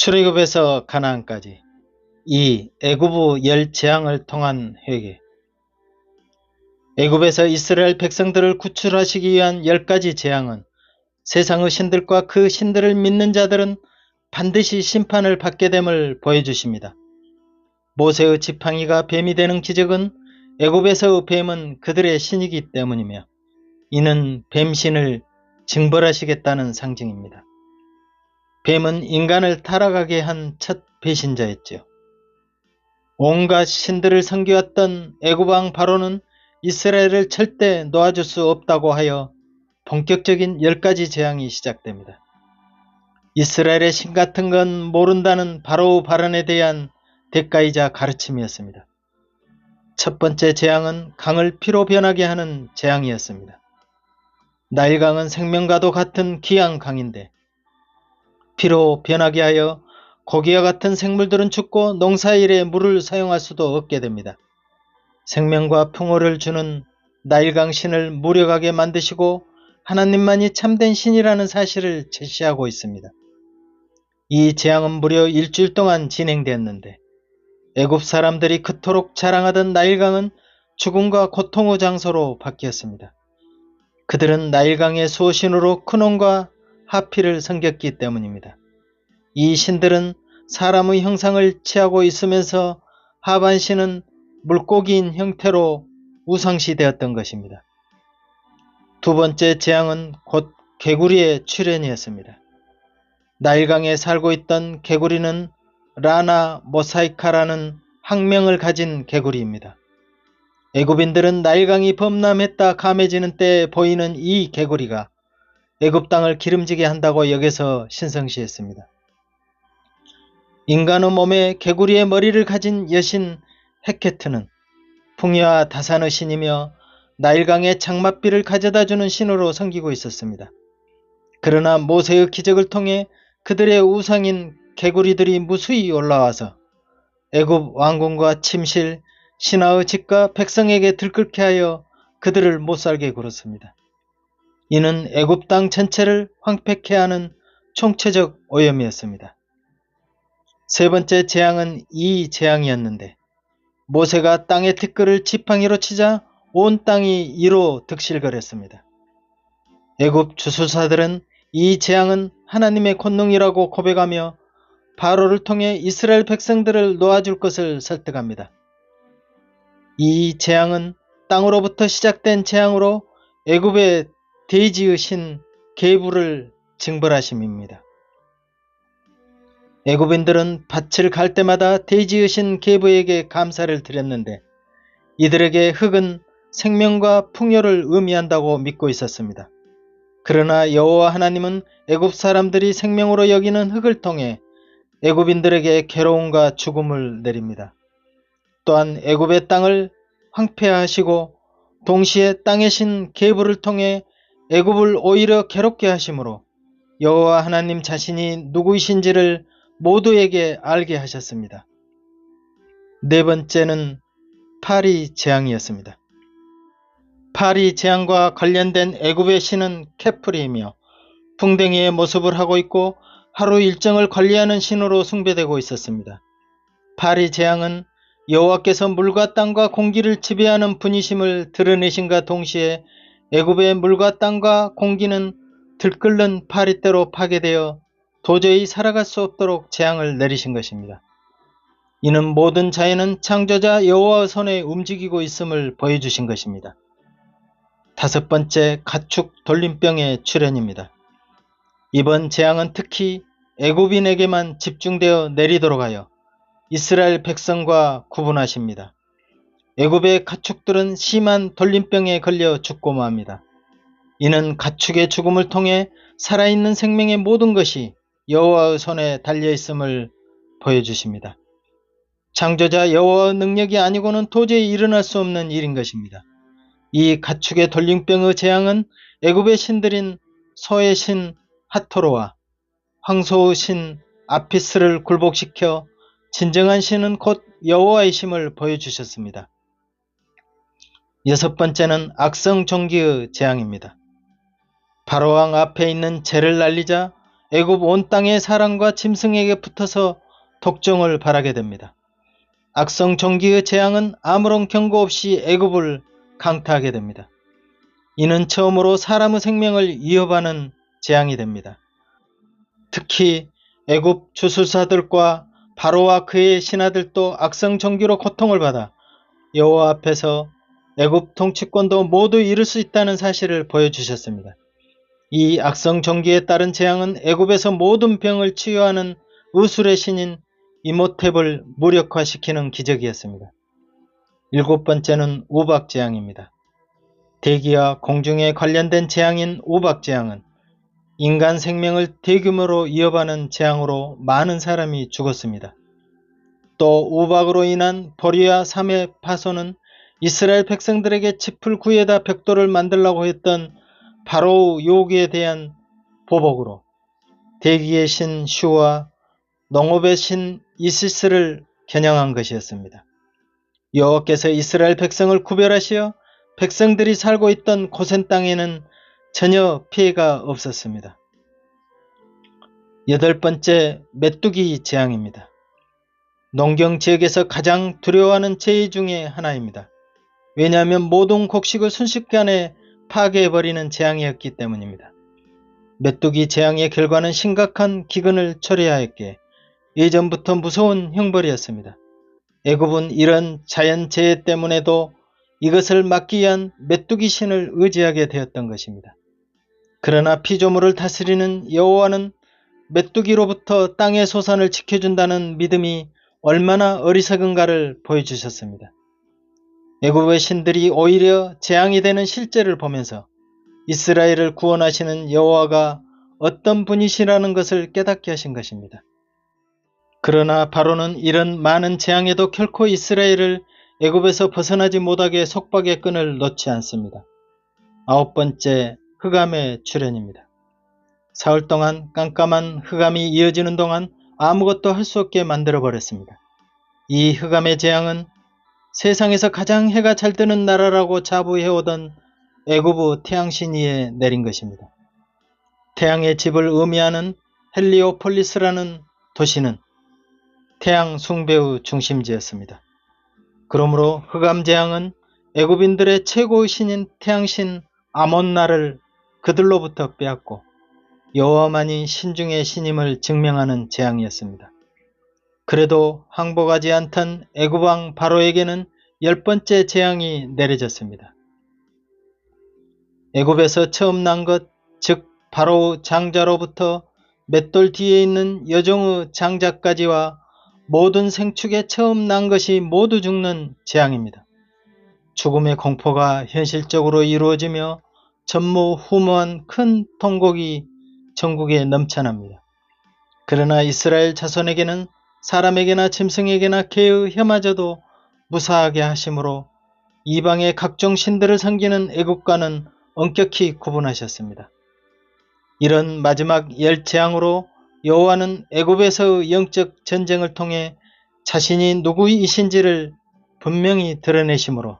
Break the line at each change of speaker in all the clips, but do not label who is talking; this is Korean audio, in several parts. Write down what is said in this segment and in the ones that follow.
출애굽에서 가나안까지. 2. 애굽의 열 재앙을 통한 회개. 애굽에서 이스라엘 백성들을 구출하시기 위한 10가지 재앙은 세상의 신들과 그 신들을 믿는 자들은 반드시 심판을 받게 됨을 보여주십니다. 모세의 지팡이가 뱀이 되는 기적은 애굽에서의 뱀은 그들의 신이기 때문이며 이는 뱀신을 징벌하시겠다는 상징입니다. 뱀은 인간을 타락하게 한 첫 배신자였지요. 온갖 신들을 섬겨왔던 애굽왕 바로는 이스라엘을 절대 놓아줄 수 없다고 하여 본격적인 10가지 재앙이 시작됩니다. 이스라엘의 신 같은 건 모른다는 바로의 발언에 대한 대가이자 가르침이었습니다. 첫 번째 재앙은 강을 피로 변하게 하는 재앙이었습니다. 나일강은 생명과도 같은 귀한 강인데 피로 변하게 하여 고기와 같은 생물들은 죽고 농사일에 물을 사용할 수도 없게 됩니다. 생명과 풍요를 주는 나일강 신을 무력하게 만드시고 하나님만이 참된 신이라는 사실을 제시하고 있습니다. 이 재앙은 무려 일주일 동안 진행되었는데 애굽 사람들이 그토록 자랑하던 나일강은 죽음과 고통의 장소로 바뀌었습니다. 그들은 나일강의 수호신으로 크논과 하피를 섬겼기 때문입니다. 이 신들은 사람의 형상을 취하고 있으면서 하반신은 물고기인 형태로 우상시 되었던 것입니다. 두 번째 재앙은 곧 개구리의 출현이었습니다. 나일강에 살고 있던 개구리는 라나 모사이카라는 학명을 가진 개구리입니다. 애굽인들은 나일강이 범람했다 감해지는 때에 보이는 이 개구리가 애굽 땅을 기름지게 한다고 여겨서 신성시했습니다. 인간의 몸에 개구리의 머리를 가진 여신 헤케트는 풍요와 다산의 신이며 나일강에 장맛비를 가져다주는 신으로 섬기고 있었습니다. 그러나 모세의 기적을 통해 그들의 우상인 개구리들이 무수히 올라와서 애굽 왕궁과 침실, 신하의 집과 백성에게 들끓게 하여 그들을 못살게 굴었습니다. 이는 애굽 땅 전체를 황폐케 하는 총체적 오염이었습니다. 세 번째 재앙은 이 재앙이었는데 모세가 땅의 티끌을 지팡이로 치자 온 땅이 이로 득실거렸습니다. 애굽 주술사들은 이 재앙은 하나님의 권능이라고 고백하며 바로를 통해 이스라엘 백성들을 놓아줄 것을 설득합니다. 이 재앙은 땅으로부터 시작된 재앙으로 애굽의 대지의 신 게부를 징벌하심입니다. 애굽인들은 밭을 갈 때마다 대지의 신 게부에게 감사를 드렸는데 이들에게 흙은 생명과 풍요를 의미한다고 믿고 있었습니다. 그러나 여호와 하나님은 애굽 사람들이 생명으로 여기는 흙을 통해 애굽인들에게 괴로움과 죽음을 내립니다. 또한 애굽의 땅을 황폐하시고 동시에 땅의 신 게부를 통해 애굽을 오히려 괴롭게 하심으로 여호와 하나님 자신이 누구이신지를 모두에게 알게 하셨습니다. 네 번째는 파리 재앙이었습니다. 파리 재앙과 관련된 애굽의 신은 케프리이며 풍뎅이의 모습을 하고 있고 하루 일정을 관리하는 신으로 숭배되고 있었습니다. 파리 재앙은 여호와께서 물과 땅과 공기를 지배하는 분이심을 드러내신과 동시에 애굽의 물과 땅과 공기는 들끓는 파리떼로 파괴되어 도저히 살아갈 수 없도록 재앙을 내리신 것입니다. 이는 모든 자연은 창조자 여호와의 손에 움직이고 있음을 보여주신 것입니다. 다섯 번째, 가축 돌림병의 출현입니다. 이번 재앙은 특히 애굽인에게만 집중되어 내리도록 하여 이스라엘 백성과 구분하십니다. 애굽의 가축들은 심한 돌림병에 걸려 죽고 맙니다. 이는 가축의 죽음을 통해 살아있는 생명의 모든 것이 여호와의 손에 달려있음을 보여주십니다. 창조자 여호와의 능력이 아니고는 도저히 일어날 수 없는 일인 것입니다. 이 가축의 돌림병의 재앙은 애굽의 신들인 소의 신 하토로와 황소의 신 아피스를 굴복시켜 진정한 신은 곧 여호와이심을 보여주셨습니다. 여섯 번째는 악성 종기의 재앙입니다. 바로왕 앞에 있는 재를 날리자 애굽 온 땅의 사람과 짐승에게 붙어서 독종을 발하게 됩니다. 악성 종기의 재앙은 아무런 경고 없이 애굽을 강타하게 됩니다. 이는 처음으로 사람의 생명을 위협하는 재앙이 됩니다. 특히 애굽 주술사들과 바로와 그의 신하들도 악성 종기로 고통을 받아 여호와 앞에서 애굽 통치권도 모두 잃을 수 있다는 사실을 보여주셨습니다. 이 악성 종기에 따른 재앙은 애굽에서 모든 병을 치유하는 의술의 신인 이모탭을 무력화시키는 기적이었습니다. 일곱 번째는 우박재앙입니다. 대기와 공중에 관련된 재앙인 우박재앙은 인간 생명을 대규모로 위협하는 재앙으로 많은 사람이 죽었습니다. 또 우박으로 인한 보리와 삼의 파손은 이스라엘 백성들에게 짚을 구에다 벽돌을 만들라고 했던 바로의 요구에 대한 보복으로 대기의 신 슈와 농업의 신 이시스를 겨냥한 것이었습니다. 여호와께서 이스라엘 백성을 구별하시어 백성들이 살고 있던 고센 땅에는 전혀 피해가 없었습니다. 여덟 번째, 메뚜기 재앙입니다. 농경 지역에서 가장 두려워하는 재해 중에 하나입니다. 왜냐하면 모든 곡식을 순식간에 파괴해버리는 재앙이었기 때문입니다. 메뚜기 재앙의 결과는 심각한 기근을 초래하였기에 예전부터 무서운 형벌이었습니다. 애굽은 이런 자연재해 때문에도 이것을 막기 위한 메뚜기 신을 의지하게 되었던 것입니다. 그러나 피조물을 다스리는 여호와는 메뚜기로부터 땅의 소산을 지켜준다는 믿음이 얼마나 어리석은가를 보여주셨습니다. 애굽의 신들이 오히려 재앙이 되는 실제를 보면서 이스라엘을 구원하시는 여호와가 어떤 분이시라는 것을 깨닫게 하신 것입니다. 그러나 바로는 이런 많은 재앙에도 결코 이스라엘을 애굽에서 벗어나지 못하게 속박의 끈을 놓지 않습니다. 아홉 번째, 흑암의 출현입니다. 사흘 동안 깜깜한 흑암이 이어지는 동안 아무것도 할 수 없게 만들어버렸습니다. 이 흑암의 재앙은 세상에서 가장 해가 잘 뜨는 나라라고 자부해오던 애굽의 태양신 위에 내린 것입니다. 태양의 집을 의미하는 헬리오폴리스라는 도시는 태양 숭배의 중심지였습니다. 그러므로 흑암 재앙은 애굽인들의 최고의 신인 태양신 아몬나를 그들로부터 빼앗고 여호와만이 신중의 신임을 증명하는 재앙이었습니다. 그래도 항복하지 않던 애굽왕 바로에게는 열 번째 재앙이 내려졌습니다. 애굽에서 처음 난 것, 즉 바로 장자로부터 맷돌 뒤에 있는 여종의 장자까지와 모든 생축에 처음 난 것이 모두 죽는 재앙입니다. 죽음의 공포가 현실적으로 이루어지며 전무후무한 큰 통곡이 전국에 넘쳐납니다. 그러나 이스라엘 자손에게는 사람에게나 짐승에게나 개의 혀마저도 무사하게 하심으로 이방의 각종 신들을 섬기는 애국과는 엄격히 구분하셨습니다. 이런 마지막 열 재앙으로 여호와는 애굽에서의 영적 전쟁을 통해 자신이 누구이신지를 분명히 드러내심으로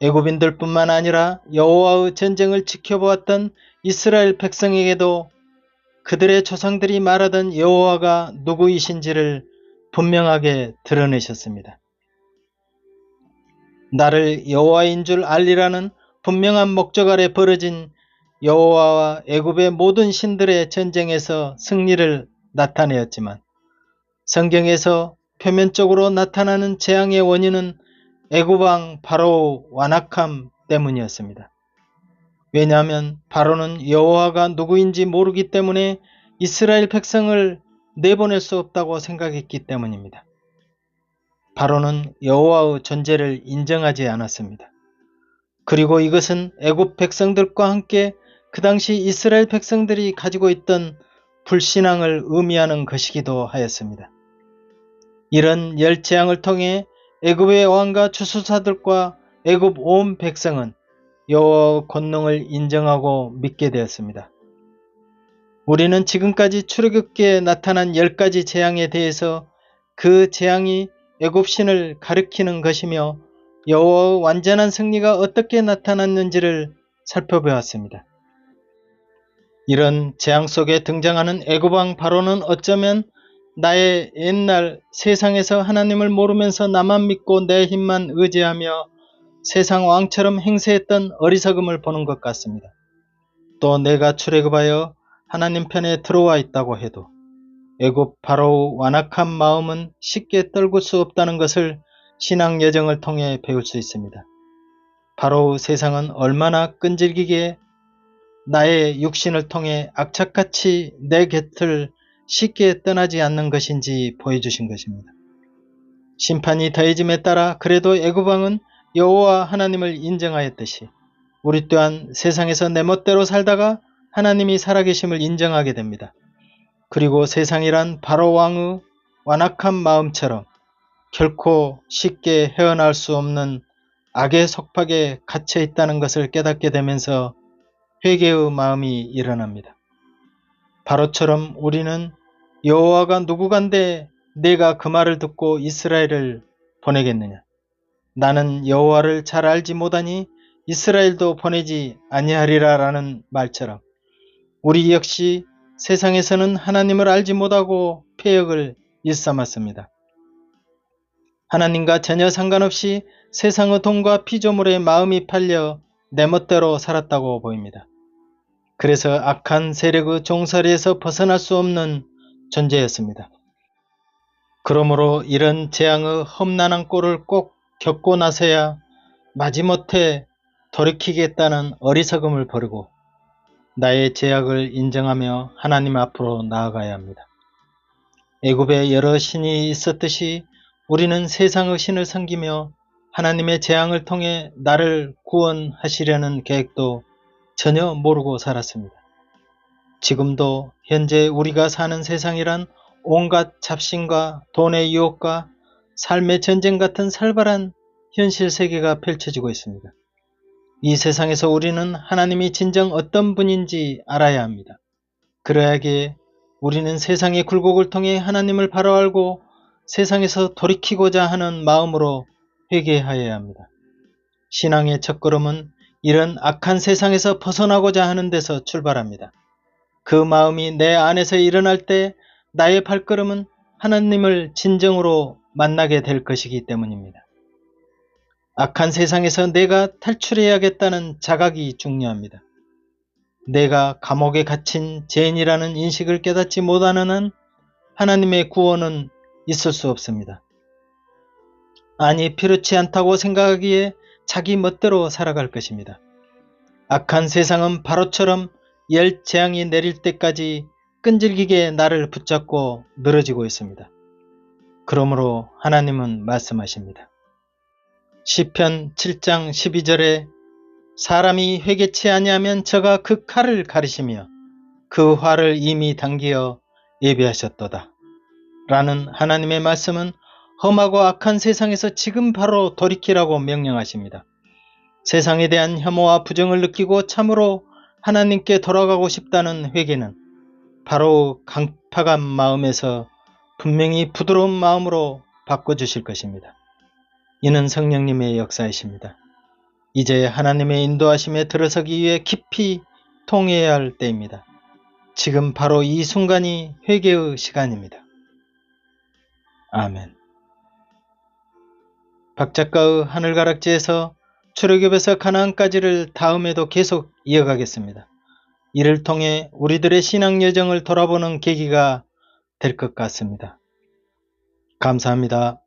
애굽인들뿐만 아니라 여호와의 전쟁을 지켜보았던 이스라엘 백성에게도 그들의 조상들이 말하던 여호와가 누구이신지를 분명하게 드러내셨습니다. 나를 여호와인 줄 알리라는 분명한 목적 아래 벌어진 여호와와 애굽의 모든 신들의 전쟁에서 승리를 나타내었지만 성경에서 표면적으로 나타나는 재앙의 원인은 애굽왕 바로의 완악함 때문이었습니다. 왜냐하면 바로는 여호와가 누구인지 모르기 때문에 이스라엘 백성을 내보낼 수 없다고 생각했기 때문입니다. 바로는 여호와의 존재를 인정하지 않았습니다. 그리고 이것은 애굽 백성들과 함께 그 당시 이스라엘 백성들이 가지고 있던 불신앙을 의미하는 것이기도 하였습니다. 이런 열 재앙을 통해 애굽의 왕과 주수사들과 애굽 온 백성은 여호와의 권능을 인정하고 믿게 되었습니다. 우리는 지금까지 출애굽기에 나타난 10가지 재앙에 대해서 그 재앙이 애굽신을 가리키는 것이며 여호와의 완전한 승리가 어떻게 나타났는지를 살펴보았습니다. 이런 재앙 속에 등장하는 애굽왕 바로는 어쩌면 나의 옛날 세상에서 하나님을 모르면서 나만 믿고 내 힘만 의지하며 세상 왕처럼 행세했던 어리석음을 보는 것 같습니다. 또 내가 출애굽하여 하나님 편에 들어와 있다고 해도 애굽 바로의 완악한 마음은 쉽게 떨굴 수 없다는 것을 신앙 여정을 통해 배울 수 있습니다. 바로의 세상은 얼마나 끈질기게 나의 육신을 통해 악착같이 내 곁을 쉽게 떠나지 않는 것인지 보여주신 것입니다. 심판이 더해짐에 따라 그래도 애굽왕은 여호와 하나님을 인정하였듯이 우리 또한 세상에서 내 멋대로 살다가 하나님이 살아계심을 인정하게 됩니다. 그리고 세상이란 바로 왕의 완악한 마음처럼 결코 쉽게 헤어날 수 없는 악의 속박에 갇혀 있다는 것을 깨닫게 되면서 회개의 마음이 일어납니다. 바로처럼 우리는 여호와가 누구간데 내가 그 말을 듣고 이스라엘을 보내겠느냐. 나는 여호와를 잘 알지 못하니 이스라엘도 보내지 아니하리라 라는 말처럼 우리 역시 세상에서는 하나님을 알지 못하고 패역을 일삼았습니다. 하나님과 전혀 상관없이 세상의 돈과 피조물에 마음이 팔려 내 멋대로 살았다고 보입니다. 그래서 악한 세력의 종살이에서 벗어날 수 없는 존재였습니다. 그러므로 이런 재앙의 험난한 꼴을 꼭 겪고 나서야 마지못해 돌이키겠다는 어리석음을 버리고 나의 죄악을 인정하며 하나님 앞으로 나아가야 합니다. 애굽에 여러 신이 있었듯이 우리는 세상의 신을 섬기며 하나님의 재앙을 통해 나를 구원하시려는 계획도 전혀 모르고 살았습니다. 지금도 현재 우리가 사는 세상이란 온갖 잡신과 돈의 유혹과 삶의 전쟁 같은 살벌한 현실 세계가 펼쳐지고 있습니다. 이 세상에서 우리는 하나님이 진정 어떤 분인지 알아야 합니다. 그러하기에 우리는 세상의 굴곡을 통해 하나님을 바로 알고 세상에서 돌이키고자 하는 마음으로 회개하여야 합니다. 신앙의 첫걸음은 이런 악한 세상에서 벗어나고자 하는 데서 출발합니다. 그 마음이 내 안에서 일어날 때 나의 발걸음은 하나님을 진정으로 만나게 될 것이기 때문입니다. 악한 세상에서 내가 탈출해야겠다는 자각이 중요합니다. 내가 감옥에 갇힌 죄인이라는 인식을 깨닫지 못하는 한 하나님의 구원은 있을 수 없습니다. 아니, 필요치 않다고 생각하기에 자기 멋대로 살아갈 것입니다. 악한 세상은 바로처럼 열 재앙이 내릴 때까지 끈질기게 나를 붙잡고 늘어지고 있습니다. 그러므로 하나님은 말씀하십니다. 시편 7장 12절에 사람이 회개치 아니하면 저가 그 칼을 가리시며 그 활을 이미 당기어 예비하셨도다. 라는 하나님의 말씀은 험하고 악한 세상에서 지금 바로 돌이키라고 명령하십니다. 세상에 대한 혐오와 부정을 느끼고 참으로 하나님께 돌아가고 싶다는 회개는 바로 강팍한 마음에서 분명히 부드러운 마음으로 바꿔주실 것입니다. 이는 성령님의 역사이십니다. 이제 하나님의 인도하심에 들어서기 위해 깊이 통회해야 할 때입니다. 지금 바로 이 순간이 회개의 시간입니다. 아멘. 박 작가의 하늘가락지에서 출애굽에서 가나안까지를 다음에도 계속 이어가겠습니다. 이를 통해 우리들의 신앙 여정을 돌아보는 계기가 될 것 같습니다. 감사합니다.